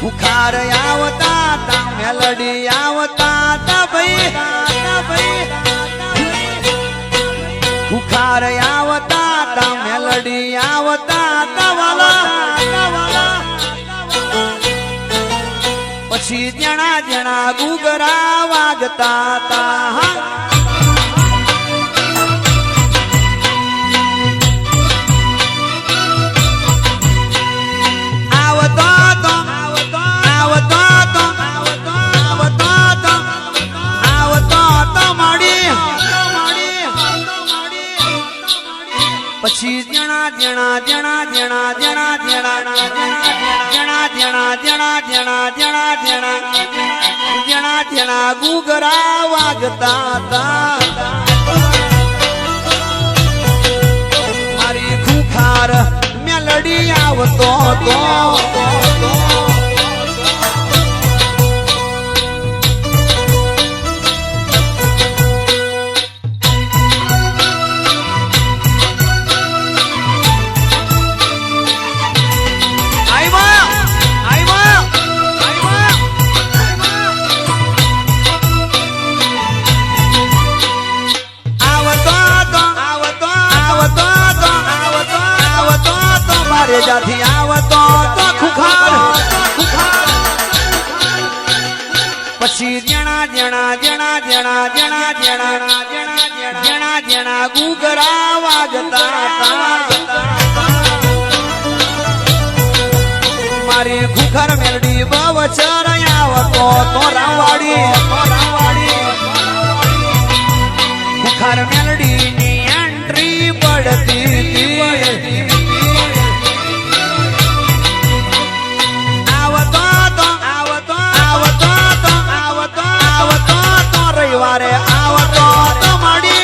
बुखार आवता ता मेलडी आवता ता भाई बुखार आवता ता मेलडी आवता ता वाला पछी जना जना गुगरा वागता ता पछी जना जना जना जना जना जना जना जना जना जना जना जना जना जना गुगरा वागता ता मारी खुखार मेलडी आवतो तो जाती आवतो तो खुखार पछी जना जना जना जना जना जना जना जना गुगरा वागता मारी खुखार मेलडी बवचर आवतो तो रावाड़ी खुखार मेलडी नी एंट्री पड़ती वारे आवतो तो मड़ी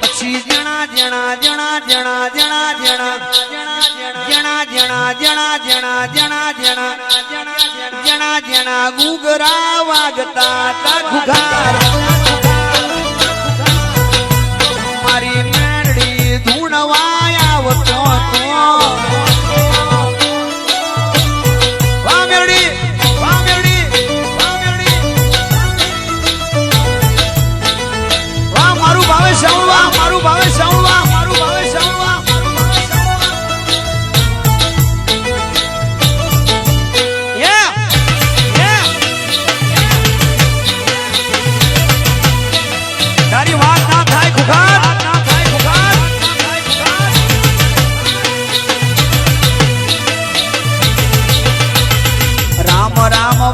पछी जना जना जना जना जना जना जना जना जना जना जना जना जना जना गुगरा वागता ता खुखार मारी मेलडी धूणवा आवतो तो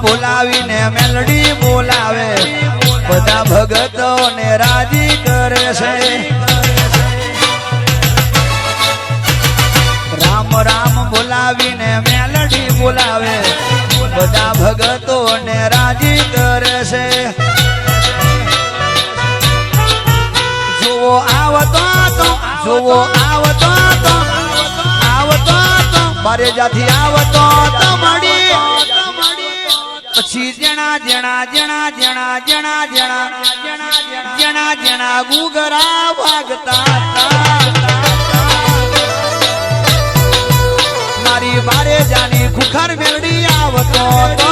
बोलावीने मेलडी बोलावे बधा भगतो ने राजी करे छे राम राम बोलावीने मेलडी बोलावे बधा भगतो ने राजी करे छे जो आवतो तो मारे जाती आवतो तो मड़ी पछी जना जना जना जना जना जना जना जना गुगरा वागता मारी बारे जानी खुखार मेलडी आवतो तो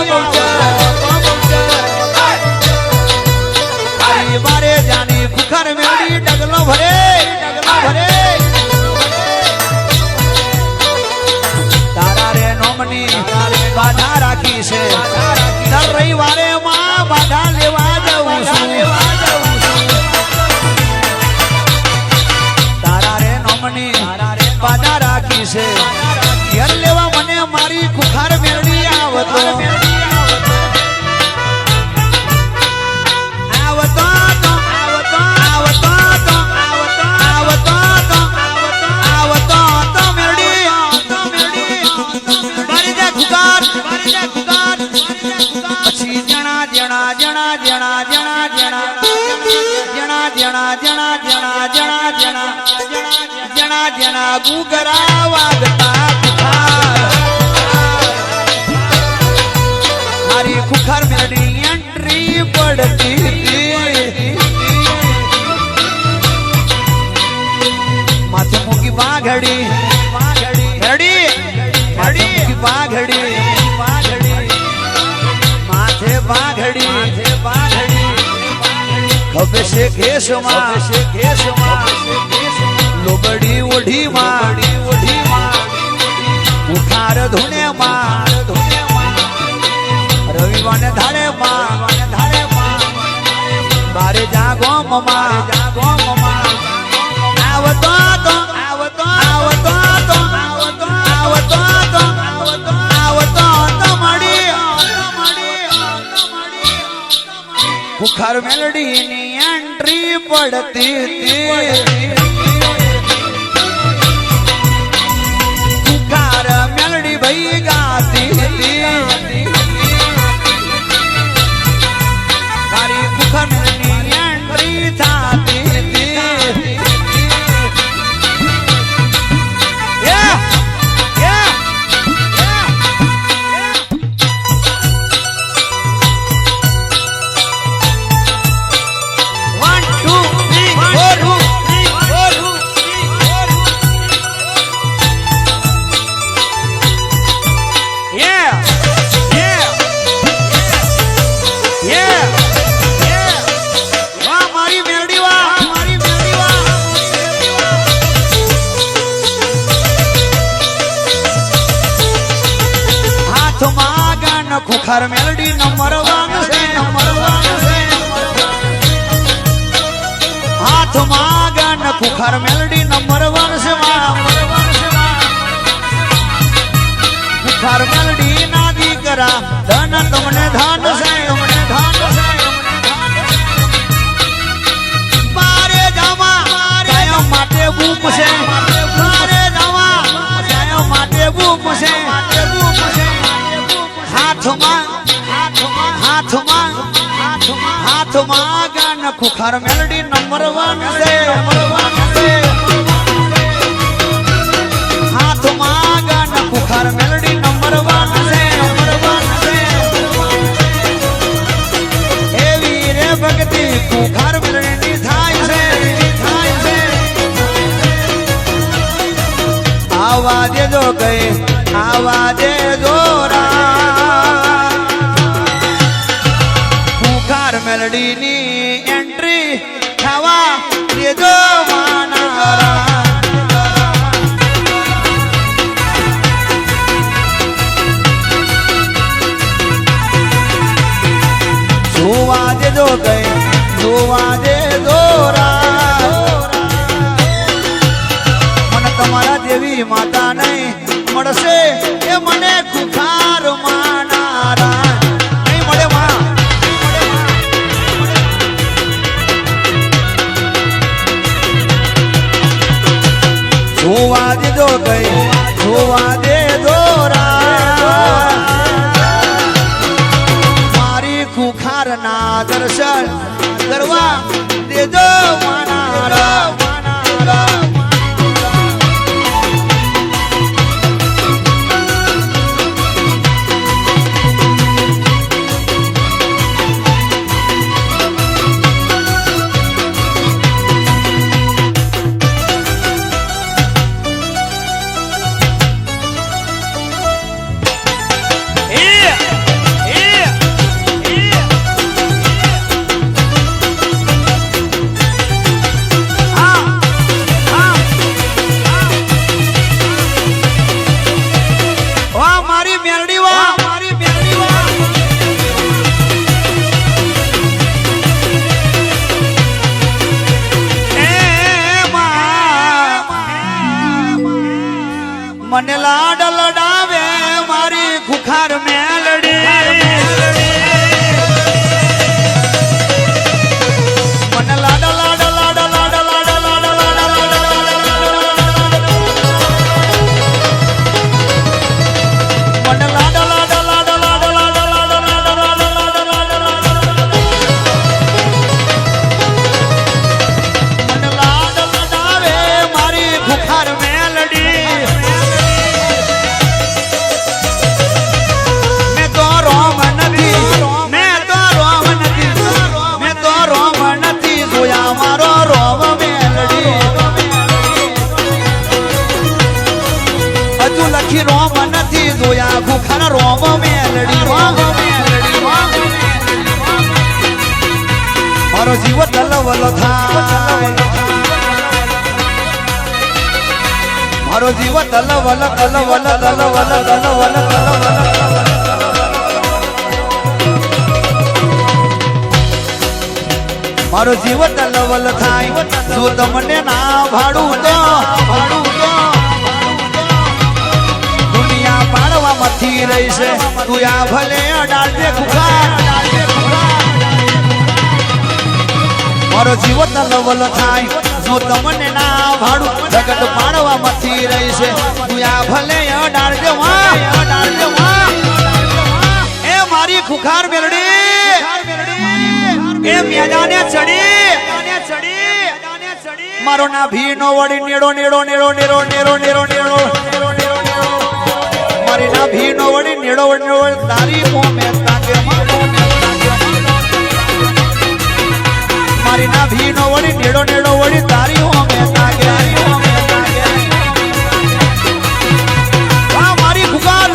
मारी बारे जानी खुखार मेलडी डगलो भरे तारा रे नोमनी बाधा राखी से दर रविवारे मां बाधा लेवा जाऊं तारा रे नोमनी बाधा राखी से घर लेवा मने मारी खुखार मेलडी आवतो जना गुगरा वागता मारी खुखार मेलडी एंट्री पड़ती माथे मुकी बाघड़ी मेलडी બેસે ઘેસમાં લોબડી ઓઢીમાં ઉઠાર ધૂણેમાં રવિવાને ધાડેમાં બારે જાગોમમાં ખુખાર મેલડીની એન્ટ્રી પડતી ખુખાર મેલડી ભાઈ ગાતી મારી ખુખાર મેલડીની એન્ટ્રી થતી ખુખાર મેલડી નંબર 1 છે હાથમાં ગાન ખુખાર મેલડી નંબર 1 છે ખુખાર મેલડી ના દીકરા ધન તમને ધાન છે મારે જાવા કાયમ માટે ભૂપ છે મારે જાવા કાયમ માટે ભૂપ છે હાથમાં ગાન ખુખાર મેલડી નંબર 1 છે હાથમાં ગાન ખુખાર મેલડી નંબર 1 છે એવી રે ભક્તિ ખુખાર મેલડી થાય છે આવા દેજો ગઈ આવા દેજો મેલડીની એન્ટ્રી થવા દેજો જોવા દેજો ગઈ જોવા દેજો મને તમારા દેવી માતા નહીં મળશે એ મને ખુખાર માનારા નહીં મળે માં જોવા દેજો ગઈ જોવા દેજો મારી ખુખાર ના દર્શન કરવા દેજો માનારા મને લાડ લડાવે મારી ખુખાર મેલડી મને લાડ લાડ લાડ લાડ લાડ લાડ મને લાડ લાડ લાડ લાડ મને લાડ લડાવે મારી ખુખાર મેલડી રોમ નથી જોયા ખુખાર રોમ મેલડી મારો જીવ તલવલ થાય મારો જીવ તલવલ તલવલ તલવલ તલવલ મારો જીવ તલવલ થાય જો તમને ના ભાડું તો દુનિયા પાડવામાંથી રહીશે તું આ ભલે અડાડજે ખુખાર મારો જીવ તલવલ થાય જો તમને ના ભાડું જગત પાડવામાંથી રહીશે તું આ ભલે અડાડજે એ મારી ખુખાર મેરડી એ મેદાને ચડી મારો ના ભી નો વડી નેડો નેડો નેડો નેડો નેડો નેડો નેડો મારી ના ભી નો વડી નેડો નેડો તારી મોમે તાકે મારી ના ભી નો વડી નેડો નેડો વડી તારી મોમે તાકે મારી ખુકાર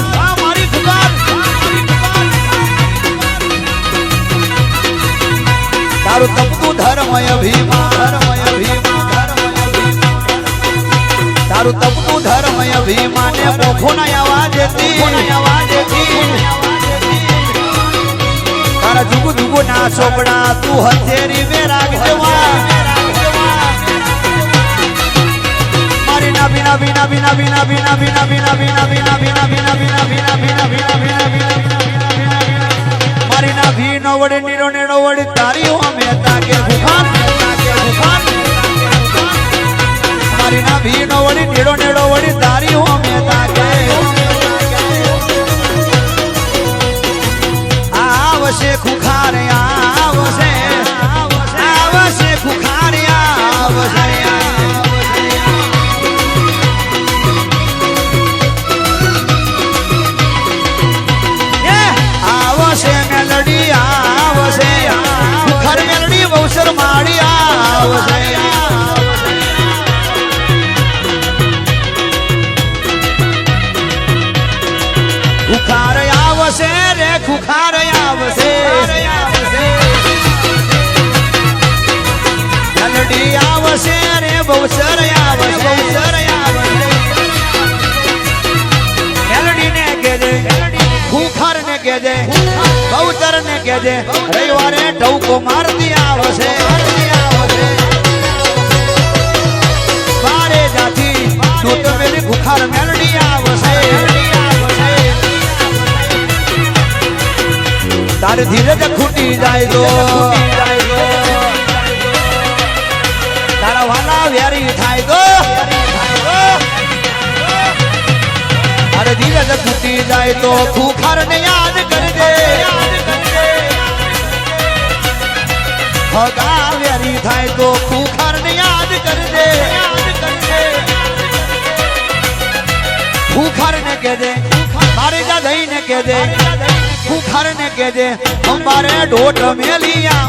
તારું તપતું ધર્મય ભીમા તારું તપતું ધર્મય ભીમા ને મોખો ના અવાજેથી તારા જુગુ જુગુ ના ચોપડા તું હથેરી વે રાખજે મારી ના બિના બિના બિના બિના બિના બિના બિના બિના બિના બિના બિના બિના બિના બિના બિના મારી ના ભી નો વડે નીરો નેડો વડે તારી હોમે તાકે ભૂખાન મારી ના ભી નો વડે નીરો નેડો વડે તારી હોમે તાકે આવશે ખુખાર આવશે ખુખાર આવશે મેલડી આવશે ખુખાર મેલડી બહુસર માડી આવશે ખુખાર આવશે રે ખુખાર આવશે મેલડી આવશે રે બહુસર આવશે મેલડી ને કેજે ખુખાર ને કેજે બહુચર ને કેજે રવિવારે ટવકો મારતી આવશે બારે જાતી દૂત મેલી ખુખાર મેલડી આવશે તારે ધીરજ ખૂટી જાય તો તારા વાલા વેરી થાય તો તારે ધીરજ ખૂટી જાય તો ખુખાર ને યાદ કરજે હગા વેરી થાય તો ખુખાર ને યાદ કરજે ખુખાર ને કહેજે મારે જા દઈ ને કહેજે ખુખાર ને કહેજે અંબારે ઢોટ મેલિયા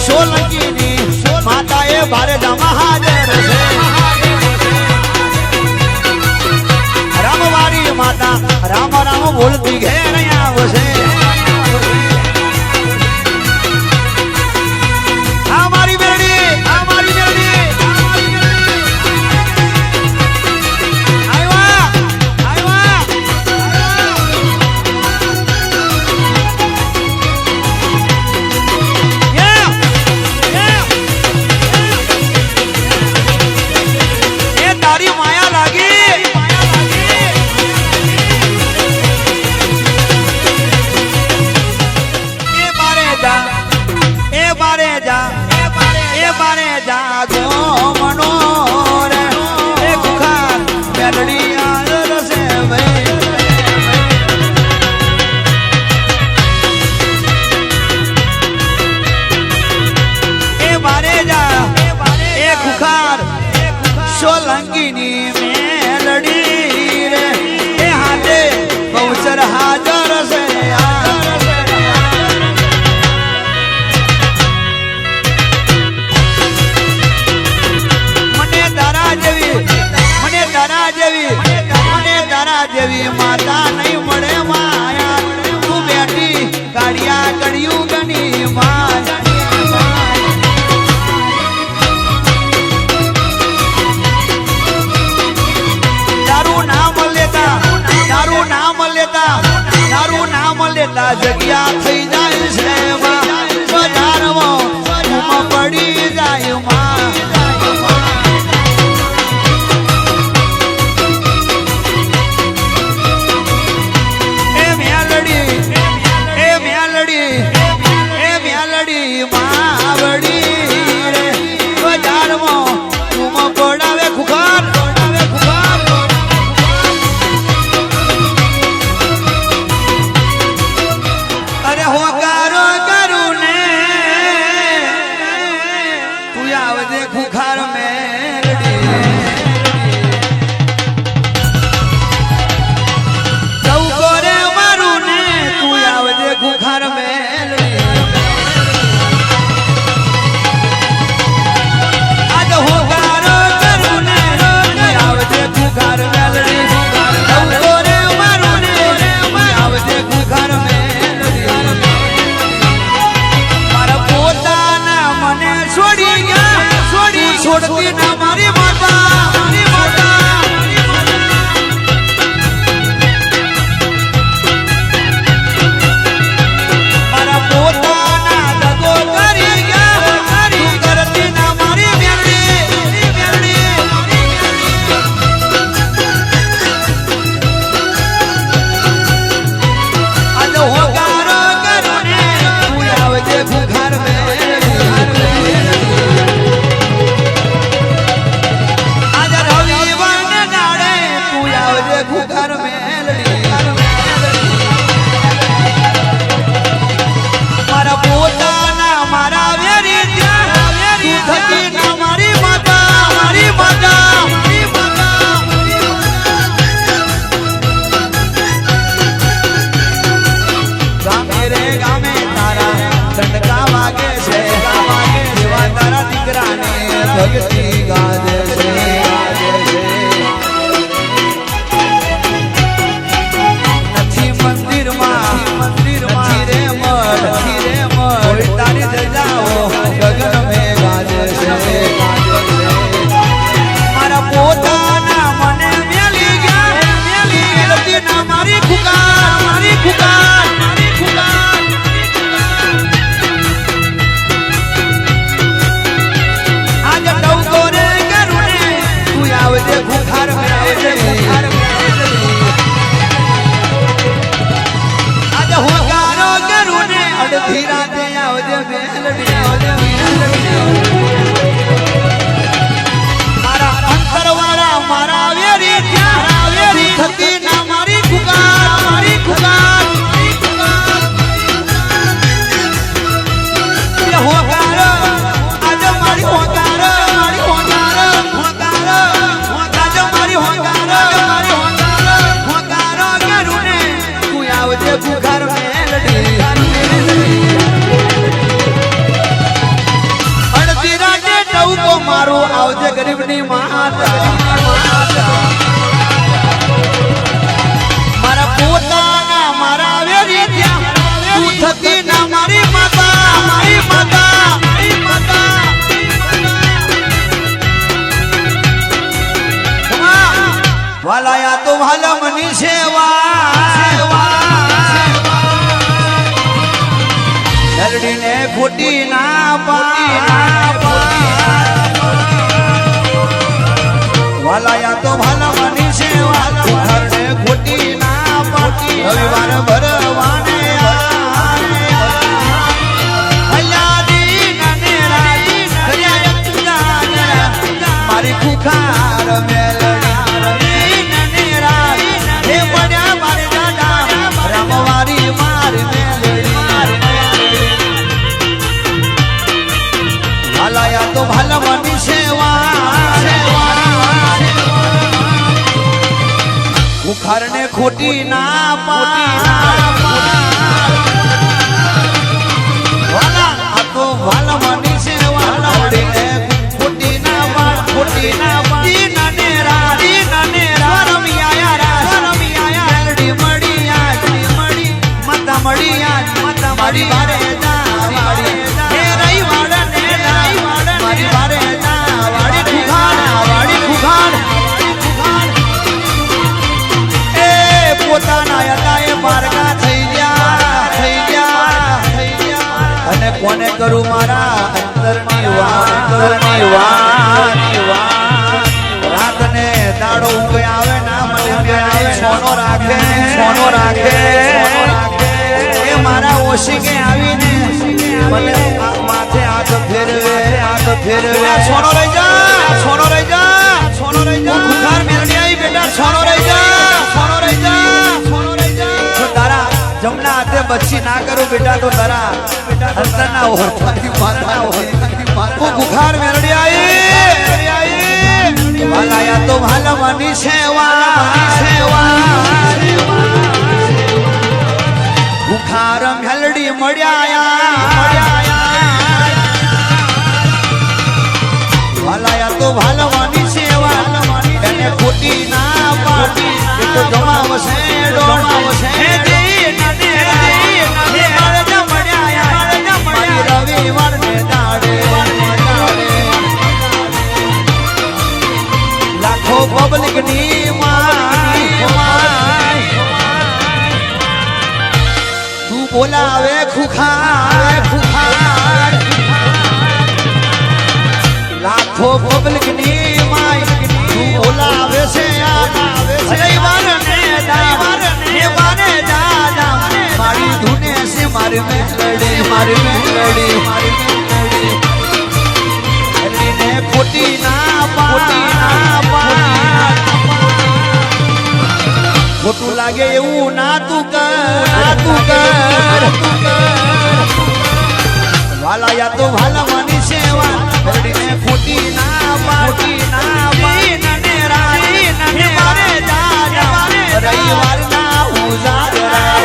સોલંકી ની માતા એ ભારે જામા હાજર છે રામવારી માતા રામ રામ બોલતી ઘેર આવશે સોલંકીની મેલડી રે એ હાથે બહુચર હાજર છે મને તારા જેવી માતા નહીં મળે માયા તું બેટી કાઢિયા જગ્યા થઈ જાય છે બજારમાં ધૂમ પડી જાય માં એ મેલડી માવડી રે બજારમાં ધૂમ પડાવે ખુખાર અરે હોકારો કરું ને તું આવજે ખુખાર મેલડી ચૌકો રે મારું ને તું આવજે ખુખાર મેલડી આજ હોકારો કરું ને તું આવજે ખુખાર મેલડી ચૌકો રે મારું ને તું આવજે ખુખાર છોડતી ના મારી માતા મારા પોતાના દગો કરી ગયા તું કરતી ના મારી મેલડી આજ હોકારો કરું ને તું આવજે ખુખાર ખુખાર મેલડી મારા પોતાના મારા વેરી તું થતી ના મારી માતા ગામે રે ગામે તારા દંડકા વાગે છે એવા તારા દીકરાને ભક્તિ ગાજે છે મારા પોતાના મને મેલી ગયા મારી ખુકાર આજ ટવકો રે કરું ને તું આવજે ખુખાર આજ હોકારો કરું ને અડધી રાતે આવજે મેલડી મારા અંતરવાળા મારા વેરી થતી ના મારી ખુકાર હોકારો આજ મારી હોકારો આજ મારી હોકારો કરું ને તું આવજે ખુખાર મેલડી અડધી રાતે ટવકો મારો આવજે ગરીબની માતા મારા પોતાના મારા વેરી તું થતી ના મારી માતા વાલાયા તો ભાલમની સેવા મેલડીને ખોટી ના વાલાયા તો ભાલમની સેવા ખુખારને ખોટી ના રવિવાર ભરવાને મારી ખુખાર મેલડી હે પડ્યા મારી દાદા રામવારી મારી મેલડી હાલાયા તો ભાલવાની સેવા ખુખારને ખોટી ના વાલા આ તો ભાલવાની સેવા મેલડીને ખોટી ના મારી બારે વાડી હે રહી વાડને મારી બારે વાડી ખુખાર એ પોતાના હતા એ માર્ગા થઈ ગયા કરું મારા અંતરની વાત રાત ને દાડો ઊંઘ આવે ના મને આવે સોનો રાખે એ મારા ઓશિકે આવીને મને માથે હાથ ફેરવે સોનો રહી જા ખુખાર મેરડી આવી બેટા સોનો રહી જા તારા જમના હાથે બચ્ચી ના કરું બેટા તો તારા અંતરના ઓરતાની માતા હું ખુખાર મેરડી આવી વાલાયા તો ભાલવાની સેવા ખુખાર મેલડી મળ્યા વાલાયા તો ભાલવાની સેવા એને ખોટી ના પાડી એ તો જમાવશે રવિવાર ને દાડે લાખો પબ્લિક ની તું બોલાવે ખુખાર લાખો પબ્લિક ની માય તું બોલાવે છે રવિવાર ને બારે દાદા મારી ધૂને છે મારી મેલડી ને ખોટી ના ખોટું લાગે એવું ના તું કર વાલાયા તો ભાલવાની સેવા મેલડીને ખોટી ના પાડી રવિવાર ના ઉજાગરા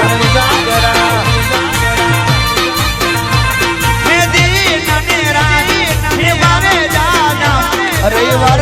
રવિવાર